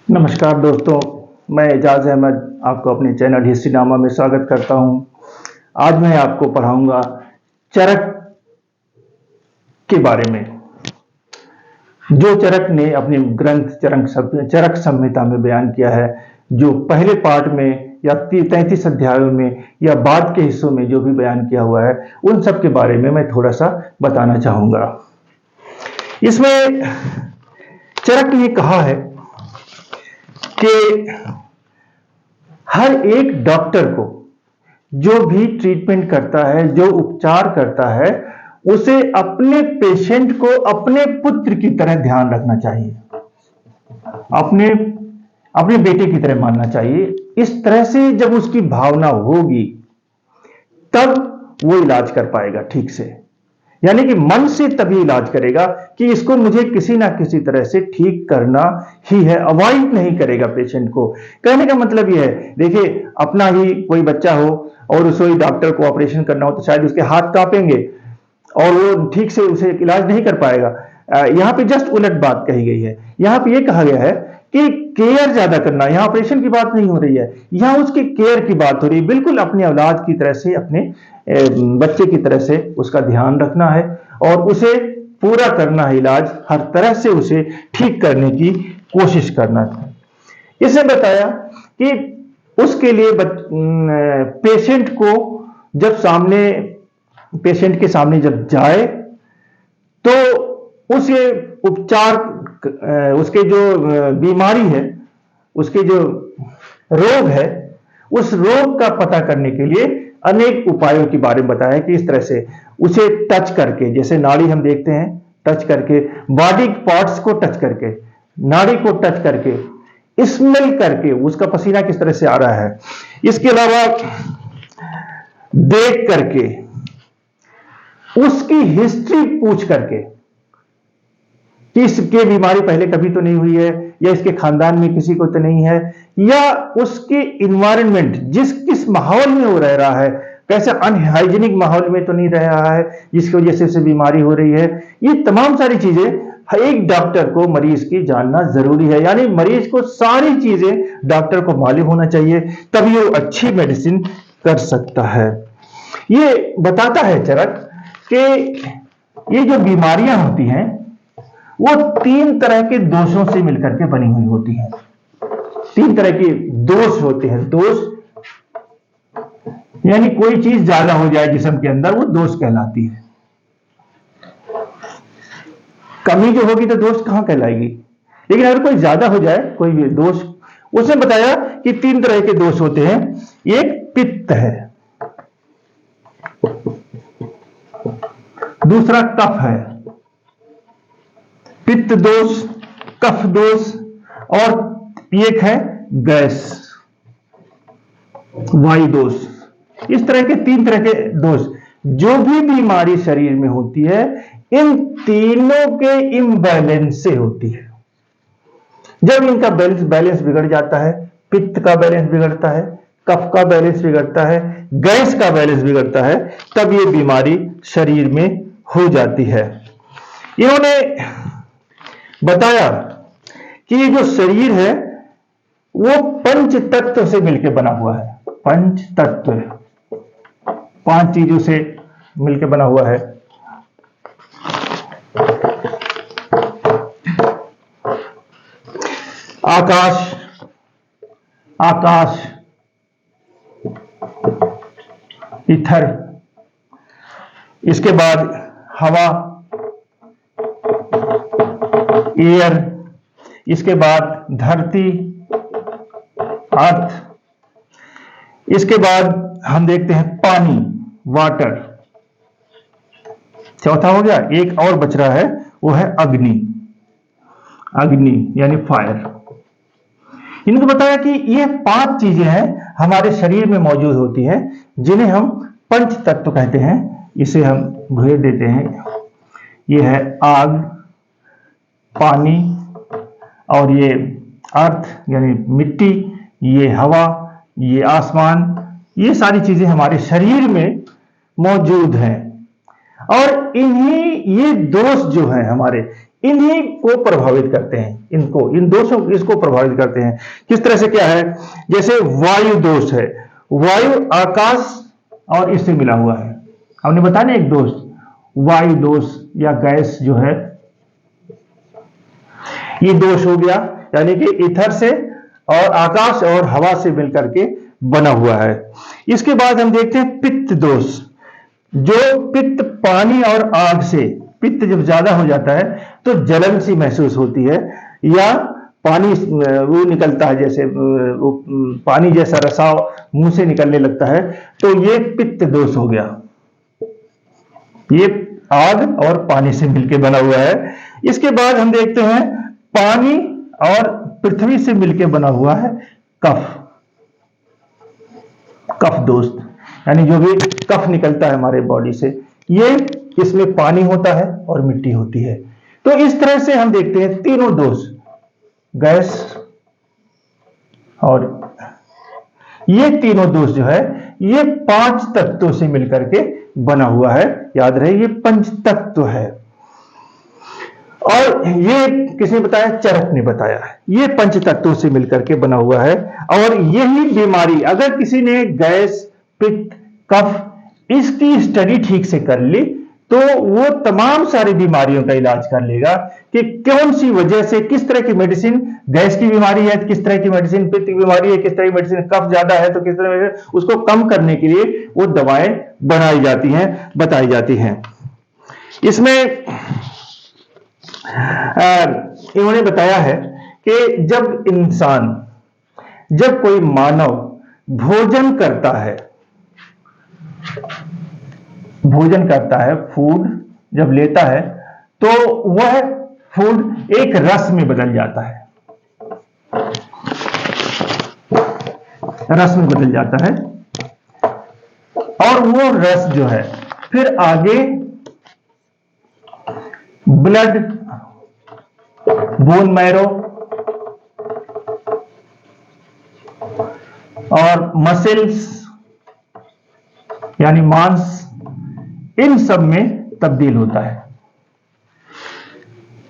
नमस्कार दोस्तों, मैं एजाज अहमद आपको अपने चैनल हिस्ट्रीनामा में स्वागत करता हूं। आज मैं आपको पढ़ाऊंगा चरक के बारे में, जो चरक ने अपने ग्रंथ चरक संहिता में बयान किया है। जो पहले पार्ट में या 33 अध्यायों में या बाद के हिस्सों में जो भी बयान किया हुआ है, उन सब के बारे में मैं थोड़ा सा बताना चाहूंगा। इसमें चरक ने कहा है कि हर एक डॉक्टर को जो भी ट्रीटमेंट करता है, जो उपचार करता है, उसे अपने पेशेंट को अपने पुत्र की तरह ध्यान रखना चाहिए, अपने बेटे की तरह मानना चाहिए। इस तरह से जब उसकी भावना होगी तब वो इलाज कर पाएगा ठीक से, यानी कि मन से तभी इलाज करेगा कि इसको मुझे किसी ना किसी तरह से ठीक करना ही है, अवॉइड नहीं करेगा पेशेंट को। कहने का मतलब यह है, देखिए अपना ही कोई बच्चा हो और उसे डॉक्टर को ऑपरेशन करना हो तो शायद उसके हाथ कांपेंगे और वो ठीक से उसे इलाज नहीं कर पाएगा। यहाँ पे जस्ट उलट बात कही गई है। यहाँ पे ये कहा गया है कि केयर ज्यादा करना। यहाँ ऑपरेशन की बात नहीं हो रही है, यहाँ उसके केयर की बात हो रही है। बिल्कुल अपने औलाद की तरह से, अपने बच्चे की तरह से उसका ध्यान रखना है और उसे पूरा करना है, इलाज हर तरह से उसे ठीक करने की कोशिश करना है। इसने बताया कि उसके लिए पेशेंट को जब पेशेंट के सामने जब जाए तो उसे उपचार, उसके जो बीमारी है, उसके जो रोग है, उस रोग का पता करने के लिए अनेक उपायों के बारे में बताया कि इस तरह से उसे टच करके, जैसे नाड़ी हम देखते हैं, टच करके, बॉडी पार्ट्स को टच करके, नाड़ी को टच करके, स्मेल करके उसका पसीना किस तरह से आ रहा है, इसके अलावा देख करके, उसकी हिस्ट्री पूछ करके कि इसके बीमारी पहले कभी तो नहीं हुई है, या इसके खानदान में किसी को तो नहीं है, या उसके इन्वायरमेंट जिस किस माहौल में वो रह रहा है, कैसे अनहाइजीनिक माहौल में तो नहीं रह रहा है जिसकी वजह से उसे बीमारी हो रही है। ये तमाम सारी चीजें एक डॉक्टर को मरीज की जानना जरूरी है, यानी मरीज को सारी चीजें डॉक्टर को मालूम होना चाहिए, तभी वो अच्छी मेडिसिन कर सकता है। ये बताता है चरक कि ये जो बीमारियां होती हैं वो 3 तरह के दोषों से मिलकर के बनी हुई होती हैं। 3 तरह के दोष होते हैं। दोष यानी कोई चीज ज्यादा हो जाए जिस्म के अंदर, वो दोष कहलाती है। कमी जो होगी तो दोष कहां कहलाएगी, लेकिन अगर कोई ज्यादा हो जाए कोई भी दोष, उसने बताया कि 3 तरह के दोष होते हैं। एक पित्त है, दूसरा कफ है, पित्त दोष, कफ दोष, और एक है गैस, वायु दोष। इस तरह के 3 तरह के दोष, जो भी बीमारी शरीर में होती है, इन तीनों के इम्बैलेंस से होती है। जब इनका बैलेंस बिगड़ जाता है, पित्त का बैलेंस बिगड़ता है, कफ का बैलेंस बिगड़ता है, गैस का बैलेंस बिगड़ता है, तब ये बीमारी शरीर में हो जाती है। इन्होंने बताया कि ये जो शरीर है वो पंच तत्व से मिलकर बना हुआ है। पंच तत्व 5 चीजों से मिलकर बना हुआ है। आकाश, ईथर, इसके बाद हवा, एयर, इसके बाद धरती, अर्थ, इसके बाद हम देखते हैं पानी, वाटर, चौथा हो गया। एक और बच रहा है, वो है अग्नि यानी फायर। इन्होंने बताया कि ये 5 चीजें हैं हमारे शरीर में मौजूद होती हैं, जिन्हें हम पंच तत्व कहते हैं। इसे हम भेद देते हैं। ये है आग, पानी, और ये अर्थ यानी मिट्टी, ये हवा, ये आसमान, ये सारी चीजें हमारे शरीर में मौजूद हैं। और ये दोष जो है हमारे, इन्हीं को प्रभावित करते हैं, इन दोषों इसको प्रभावित करते हैं। किस तरह से क्या है, जैसे वायु दोष है, वायु आकाश और इससे मिला हुआ है। हमने बताया ना एक दोष, वायु दोष या गैस जो है, ये दोष हो गया, यानी कि ईथर से और आकाश और हवा से मिलकर के बना हुआ है। इसके बाद हम देखते हैं पित्त दोष, जो पित्त पानी और आग से, पित्त जब ज्यादा हो जाता है तो जलन सी महसूस होती है, या पानी वो निकलता है, जैसे वो पानी जैसा रसाव मुंह से निकलने लगता है, तो ये पित्त दोष हो गया। ये आग और पानी से मिलकर बना हुआ है। इसके बाद हम देखते हैं पानी और पृथ्वी से मिलकर बना हुआ है कफ, कफ दोष, यानी जो भी कफ निकलता है हमारे बॉडी से, ये इसमें पानी होता है और मिट्टी होती है। तो इस तरह से हम देखते हैं तीनों दोष, गैस और ये तीनों दोष जो है, ये 5 तत्वों से मिलकर के बना हुआ है। याद रहे ये पंच तत्व है। और ये किसने बताया, चरक ने बताया, ये पंच तत्वों से मिलकर के बना हुआ है। और यही बीमारी, अगर किसी ने गैस, पित्त, कफ इसकी स्टडी ठीक से कर ली तो वो तमाम सारी बीमारियों का इलाज कर लेगा कि कौन सी वजह से, किस तरह की मेडिसिन, गैस की बीमारी है किस तरह की मेडिसिन, पित्त की बीमारी है किस तरह की मेडिसिन, कफ ज्यादा है तो किस तरह, उसको कम करने के लिए वो दवाएं बनाई जाती हैं, बताई जाती हैं। इसमें इन्होंने बताया है कि जब कोई मानव भोजन करता है, फूड जब लेता है, तो वह फूड एक रस में बदल जाता है, रस में बदल जाता है। और वो रस जो है फिर आगे ब्लड, बोन मैरो और मसल्स यानी मांस, इन सब में तब्दील होता है।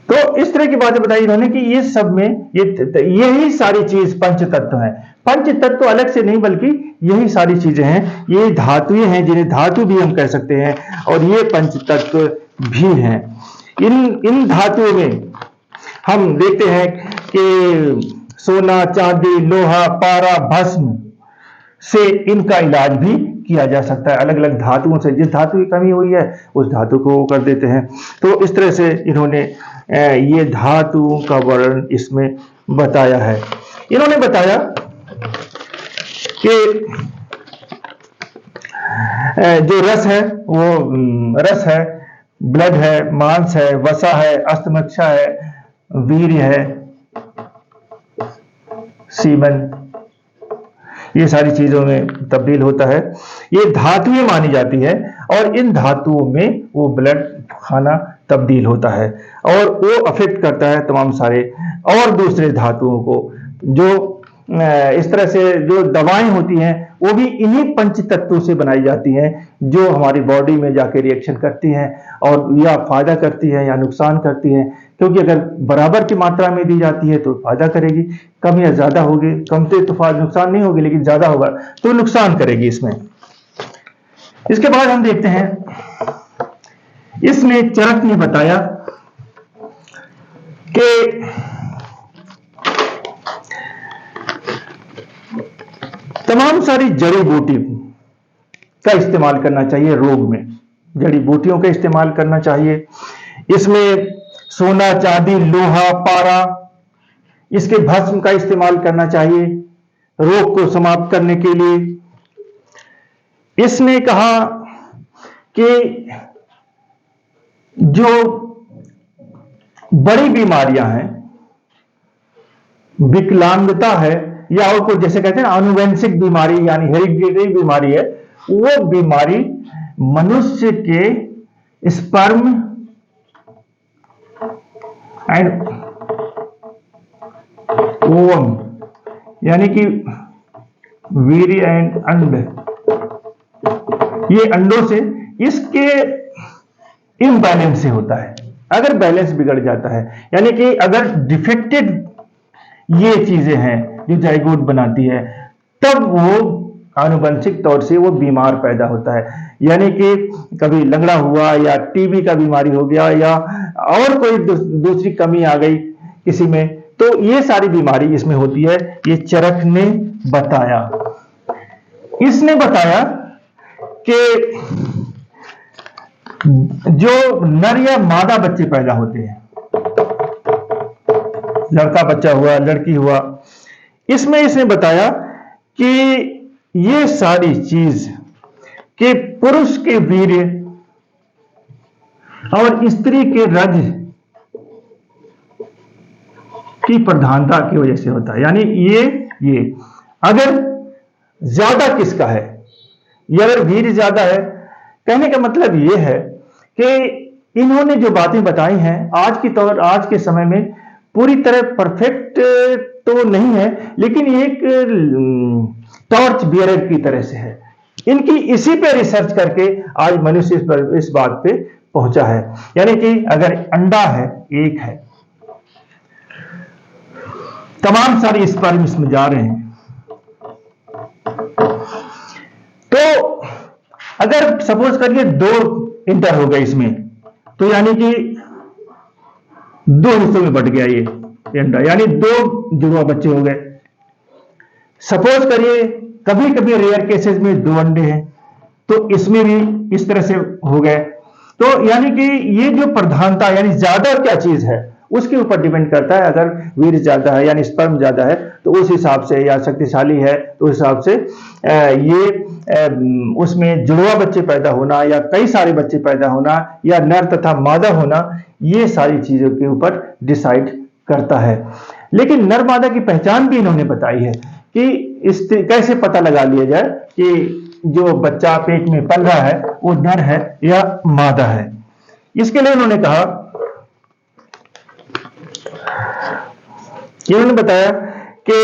तो इस तरह की बातें बताई इन्होंने कि ये सब में यही सारी चीज पंच तत्व है। पंच तत्व अलग से नहीं, बल्कि यही सारी चीजें हैं, ये धातुएं हैं जिन्हें धातु भी हम कह सकते हैं, और ये पंच तत्व भी हैं। इन धातुओं में हम देखते हैं कि सोना, चांदी, लोहा, पारा, भस्म से इनका इलाज भी किया जा सकता है। अलग अलग धातुओं से, जिस धातु की कमी हुई है उस धातु को कर देते हैं। तो इस तरह से इन्होंने ये धातुओं का वर्णन इसमें बताया है। इन्होंने बताया कि जो रस है वो रस है, ब्लड है, मांस है, वसा है, अस्तमक्षा है, वीर्य है, सीमन, ये सारी चीजों में तब्दील होता है। ये धातुएं मानी जाती है और इन धातुओं में वो ब्लड खाना तब्दील होता है और वो अफेक्ट करता है तमाम सारे और दूसरे धातुओं को। जो इस तरह से जो दवाएं होती हैं वो भी इन्हीं पंच तत्वों से बनाई जाती हैं, जो हमारी बॉडी में जाके रिएक्शन करती हैं और या फायदा करती हैं या नुकसान करती हैं। क्योंकि अगर बराबर की मात्रा में दी जाती है तो फायदा करेगी, कम या ज्यादा होगी, कम से तो नुकसान नहीं होगी, लेकिन ज्यादा होगा तो नुकसान करेगी इसमें। इसके बाद हम देखते हैं, इसमें चरक ने बताया कि तमाम सारी जड़ी बूटी का इस्तेमाल करना चाहिए रोग में, जड़ी बूटियों का इस्तेमाल करना चाहिए। इसमें सोना, चांदी, लोहा, पारा, इसके भस्म का इस्तेमाल करना चाहिए रोग को समाप्त करने के लिए। इसने कहा कि जो बड़ी बीमारियां हैं, विकलांगता है या और कुछ जैसे कहते हैं आनुवंशिक बीमारी यानी हेरिडिटरी बीमारी है, वो बीमारी मनुष्य के स्पर्म एंड ओवम यानी कि वीर्य एंड अंड, ये अंडों से इसके इम्बैलेंस से होता है। अगर बैलेंस बिगड़ जाता है, यानी कि अगर डिफेक्टेड ये चीजें हैं जो जाइगोट बनाती है, तब वो आनुवंशिक तौर से वो बीमार पैदा होता है। यानी कि कभी लंगड़ा हुआ या टीबी का बीमारी हो गया या और कोई दूसरी कमी आ गई किसी में, तो ये सारी बीमारी इसमें होती है। ये चरक ने बताया। इसने बताया कि जो नर या मादा बच्चे पैदा होते हैं, लड़का बच्चा हुआ, लड़की हुआ, इसमें इसने बताया कि ये सारी चीज कि पुरुष के वीर्य और स्त्री के रज की प्रधानता की वजह से होता है। यानी ये अगर ज्यादा किसका है, ये अगर वीर्य ज्यादा है, कहने का मतलब ये है कि इन्होंने जो बातें बताई हैं आज के समय में पूरी तरह परफेक्ट तो नहीं है, लेकिन एक टॉर्च बियरर की तरह से है। इनकी इसी पे रिसर्च करके आज मनुष्य इस बात पे पहुंचा है। यानी कि अगर अंडा है, एक है, तमाम सारे स्पर्म इसमें जा रहे हैं, तो अगर सपोज करिए 2 इंटर हो गए इसमें, तो यानी कि 2 हिस्सों में बट गया ये अंडा, यानी 2 जुड़वा बच्चे हो गए। सपोज करिए कभी कभी रेयर केसेस में 2 अंडे हैं, तो इसमें भी इस तरह से हो गए। तो यानी कि ये जो प्रधानता, यानी ज्यादा क्या चीज है उसके ऊपर डिपेंड करता है। अगर वीर्य ज्यादा है यानी स्पर्म ज्यादा है तो उस हिसाब से, या शक्तिशाली है तो उस हिसाब से ये उसमें जुड़वा बच्चे पैदा होना या कई सारे बच्चे पैदा होना या नर तथा मादा होना, ये सारी चीजों के ऊपर डिसाइड करता है। लेकिन नर मादा की पहचान भी इन्होंने बताई है कि कैसे पता लगा लिया जाए कि जो बच्चा पेट में पल रहा है वो नर है या मादा है। इसके लिए उन्होंने कहा, इन्होंने बताया कि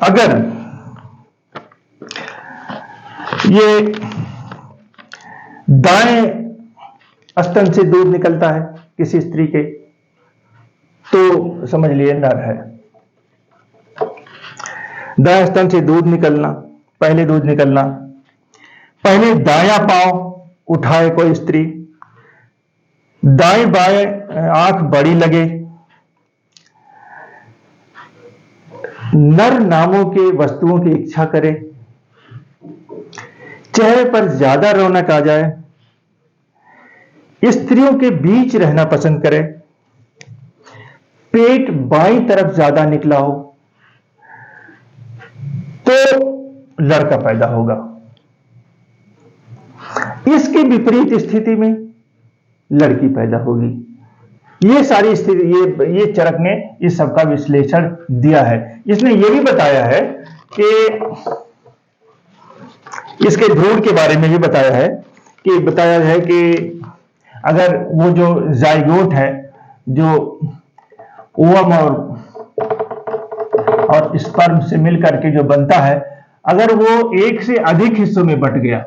अगर ये दाएं स्तन से दूध निकलता है किसी स्त्री के, तो समझ लिए नर है। दाएं स्तन से दूध निकलना, पहले दूध निकलना, पहले दायां पांव उठाए कोई स्त्री, दाएं बाएं आंख बड़ी लगे, नर नामों के वस्तुओं की इच्छा करे, चेहरे पर ज्यादा रौनक आ जाए, स्त्रियों के बीच रहना पसंद करे, पेट बाईं तरफ ज्यादा निकला हो, तो लड़का पैदा होगा। इसके विपरीत स्थिति में लड़की पैदा होगी। ये सारी स्थिति ये चरक ने इस सबका विश्लेषण दिया है। इसने ये भी बताया है कि इसके भ्रूण के बारे में भी बताया है कि अगर वो जो जाइगोट है, जो ओवम और स्पर्म से मिलकर के जो बनता है, अगर वो एक से अधिक हिस्सों में बट गया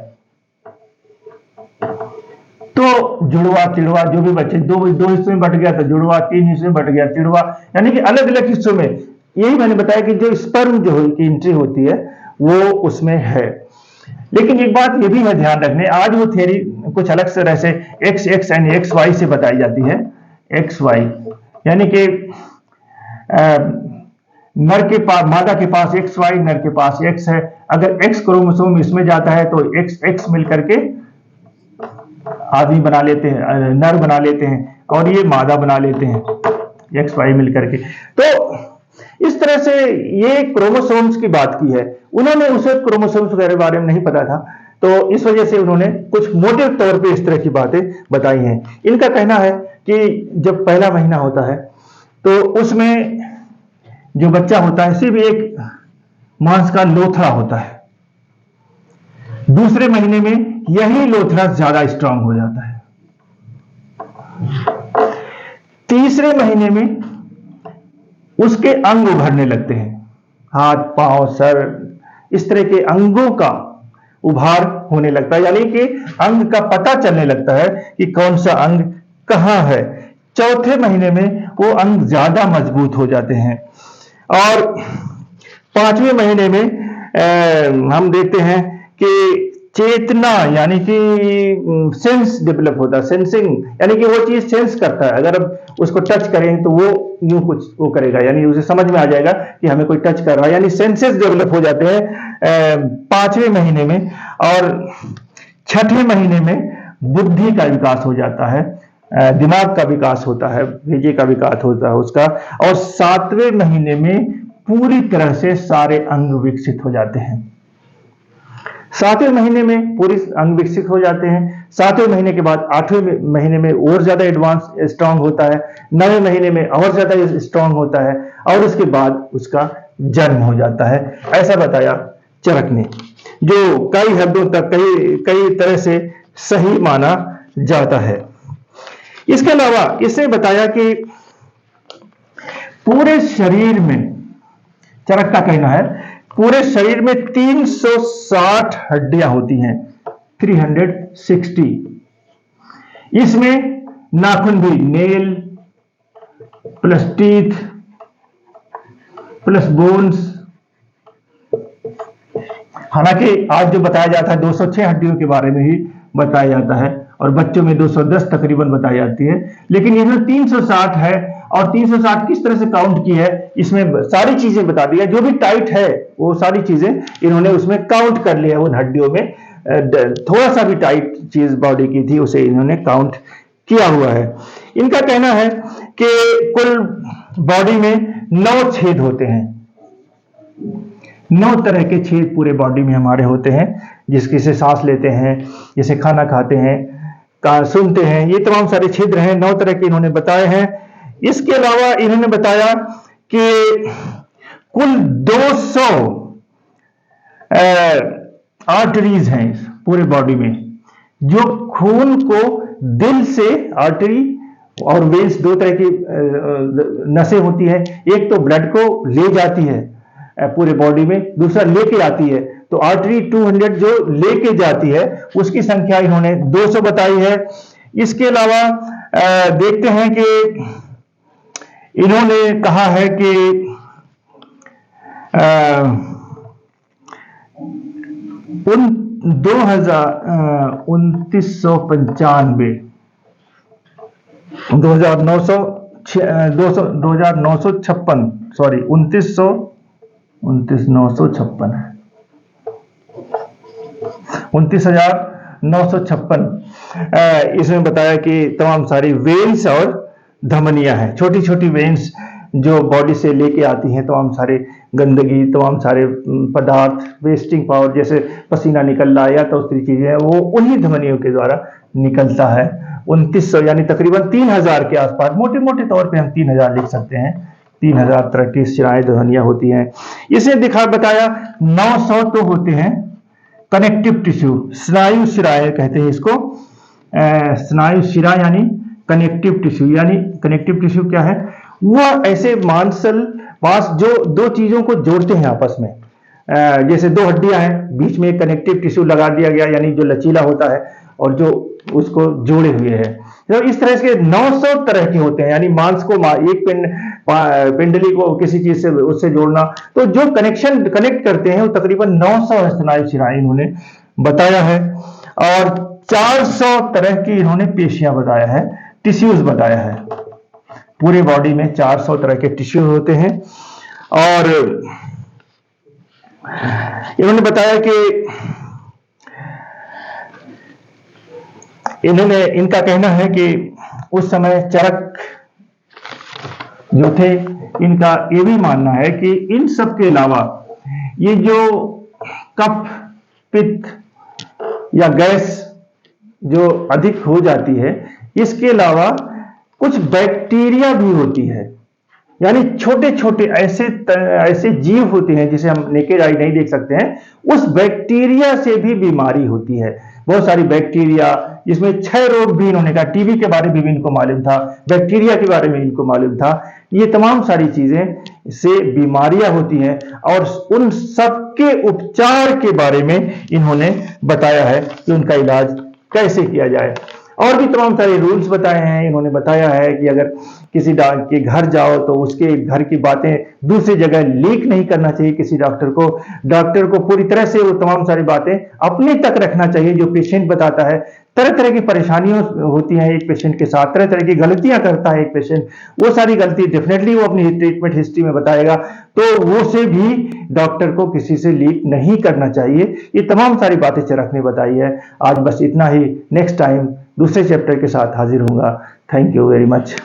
तो जुड़वा चिड़वा जो भी बच्चे दो हिस्सों में बट गया तो जुड़वा, 3 हिस्सों में बट गया चिड़वा, यानी कि अलग अलग हिस्सों में। यही मैंने बताया कि जो स्पर्म जो की एंट्री होती है वो उसमें है। लेकिन एक बात ये भी है ध्यान रखने, आज वो थ्योरी कुछ अलग से तरह से एक्स एंड एक्स वाई से बताई जाती है। एक्स वाई यानी कि नर के पास, मादा के पास एक्स वाई, नर के पास एक्स है। अगर एक्स क्रोमोसोम इसमें जाता है तो एक्स मिलकर के आदमी बना लेते हैं, नर बना लेते हैं, और ये मादा बना लेते हैं एक्स वाई मिलकर के। तो इस तरह से ये क्रोमोसोम्स की बात की है उन्होंने। उसे क्रोमोसोम्स के बारे में नहीं पता था, तो इस वजह से उन्होंने कुछ मोटे तौर पे इस तरह की बातें बताई हैं। इनका कहना है कि जब पहला महीना होता है तो उसमें जो बच्चा होता है सिर्फ एक मांस का लोथड़ा होता है। दूसरे महीने में यही लोथड़ा ज्यादा स्ट्रांग हो जाता है। तीसरे महीने में उसके अंग उभरने लगते हैं, हाथ पांव सर, इस तरह के अंगों का उभार होने लगता है, यानी कि अंग का पता चलने लगता है कि कौन सा अंग कहाँ है। चौथे महीने में वो अंग ज्यादा मजबूत हो जाते हैं। और पांचवें महीने में हम देखते हैं कि चेतना यानी कि सेंस डेवलप होता है, सेंसिंग, यानी कि वो चीज सेंस करता है। अगर अब उसको टच करें तो वो यूं कुछ वो करेगा, यानी उसे समझ में आ जाएगा कि हमें कोई टच कर रहा है, यानी सेंसेस डेवलप हो जाते हैं पांचवें महीने में। और छठवें महीने में बुद्धि का विकास हो जाता है, दिमाग का विकास होता है, भेजे का विकास होता है उसका। और सातवें महीने में पूरी तरह से सारे अंग विकसित हो जाते हैं। सातवें महीने में पूरी अंग विकसित हो जाते हैं। सातवें महीने के बाद आठवें महीने में और ज्यादा एडवांस स्ट्रांग होता है। नवें महीने में और ज्यादा स्ट्रांग होता है और उसके बाद उसका जन्म हो जाता है। ऐसा बताया चरक ने, जो कई हदों तक कई कई तरह से सही माना जाता है। इसके अलावा इसने बताया कि पूरे शरीर में, चरक का कहना है, पूरे शरीर में 360 हड्डियां होती हैं, 360। इसमें नाखून भी, nail plus teeth plus bones. हालांकि आज जो बताया जाता है 206 हड्डियों के बारे में ही बताया जाता है और बच्चों में 210 तकरीबन बताई जाती है, लेकिन इसमें 360 है। और 360 किस तरह से काउंट की है, इसमें सारी चीजें बता दी है। जो भी टाइट है वो सारी चीजें इन्होंने उसमें काउंट कर लिया है उन हड्डियों में। थोड़ा सा भी टाइट चीज बॉडी की थी उसे इन्होंने काउंट किया हुआ है। इनका कहना है कि कुल बॉडी में 9 छेद होते हैं, 9 तरह के छेद पूरे बॉडी में हमारे होते हैं, जिसकी से सांस लेते हैं, जैसे खाना खाते हैं, सुनते हैं, ये तमाम सारे छिद्र हैं, 9 तरह के इन्होंने बताए हैं। इसके अलावा इन्होंने बताया कि कुल 200 आर्टरीज हैं इस पूरे बॉडी में, जो खून को दिल से, आर्टरी और वेन्स, 2 तरह की नसें होती है। एक तो ब्लड को ले जाती है पूरे बॉडी में, दूसरा लेके आती है। तो आर्टरी 200 जो लेके जाती है उसकी संख्या इन्होंने 200 बताई है। इसके अलावा देखते हैं कि इन्होंने कहा है कि 29,956 इसमें बताया कि तमाम सारी वेन्स और धमनियां हैं, छोटी छोटी वेन्स जो बॉडी से लेके आती हैं तमाम सारे गंदगी, तमाम सारे पदार्थ, वेस्टिंग पावर, जैसे पसीना निकल रहा है या तो उस तरह चीजें, वो उन्हीं धमनियों के द्वारा निकलता है। 2900 यानी तकरीबन 3000 के आसपास, मोटे मोटे तौर पे हम 3000 लिख सकते हैं। 3000 तरह की शिराएं, धमनियां होती हैं। इसे बताया 900 तो होते हैं कनेक्टिव टिश्यू, स्नायु शिराएं कहते हैं इसको। स्नायु शिरा यानी कनेक्टिव टिश्यू, यानी कनेक्टिव टिश्यू क्या है, वह ऐसे मांस जो 2 चीजों को जोड़ते हैं आपस में। जैसे 2 हड्डियां हैं, बीच में एक कनेक्टिव टिश्यू लगा दिया गया, यानी जो लचीला होता है और जो उसको जोड़े हुए हैं। तो इस तरह से 900 तरह के होते हैं, यानी मांस को, एक पिंडली को किसी चीज से उससे जोड़ना, तो जो कनेक्ट करते हैं वो तकरीबन 900 स्नायु शिराएं इन्होंने बताया है। और 400 तरह की इन्होंने पेशियां बताया है, टिश्यूज बताया है। पूरे बॉडी में 400 तरह के टिश्यू होते हैं। और इन्होंने बताया कि इनका कहना है कि उस समय चरक जो थे, इनका ये भी मानना है कि इन सब के अलावा ये जो कफ, पित्त या गैस जो अधिक हो जाती है, इसके अलावा कुछ बैक्टीरिया भी होती है यानी छोटे छोटे ऐसे जीव होते हैं जिसे हम नेकेड आई नहीं देख सकते हैं, उस बैक्टीरिया से भी बीमारी होती है। बहुत सारी बैक्टीरिया, जिसमें क्षय रोग भी इन्होंने कहा, टीबी के बारे में भी इनको मालूम था, बैक्टीरिया के बारे में इनको मालूम था। ये तमाम सारी चीजें से बीमारियां होती हैं और उन सबके उपचार के बारे में इन्होंने बताया है कि उनका इलाज कैसे किया जाए। और भी तमाम सारे रूल्स बताए हैं। इन्होंने बताया है कि अगर किसी डॉक्टर के घर जाओ तो उसके घर की बातें दूसरी जगह लीक नहीं करना चाहिए। किसी डॉक्टर को पूरी तरह से वो तमाम सारी बातें अपने तक रखना चाहिए जो पेशेंट बताता है। तरह तरह की परेशानियां होती हैं एक पेशेंट के साथ, तरह तरह की गलतियां करता है एक पेशेंट, वो सारी गलती डेफिनेटली वो अपनी ट्रीटमेंट हिस्ट्री में बताएगा, तो वो से भी डॉक्टर को किसी से लीक नहीं करना चाहिए। ये तमाम सारी बातें चरख ने बताई है। आज बस इतना ही। नेक्स्ट टाइम दूसरे चैप्टर के साथ हाजिर होऊंगा। Thank you very much.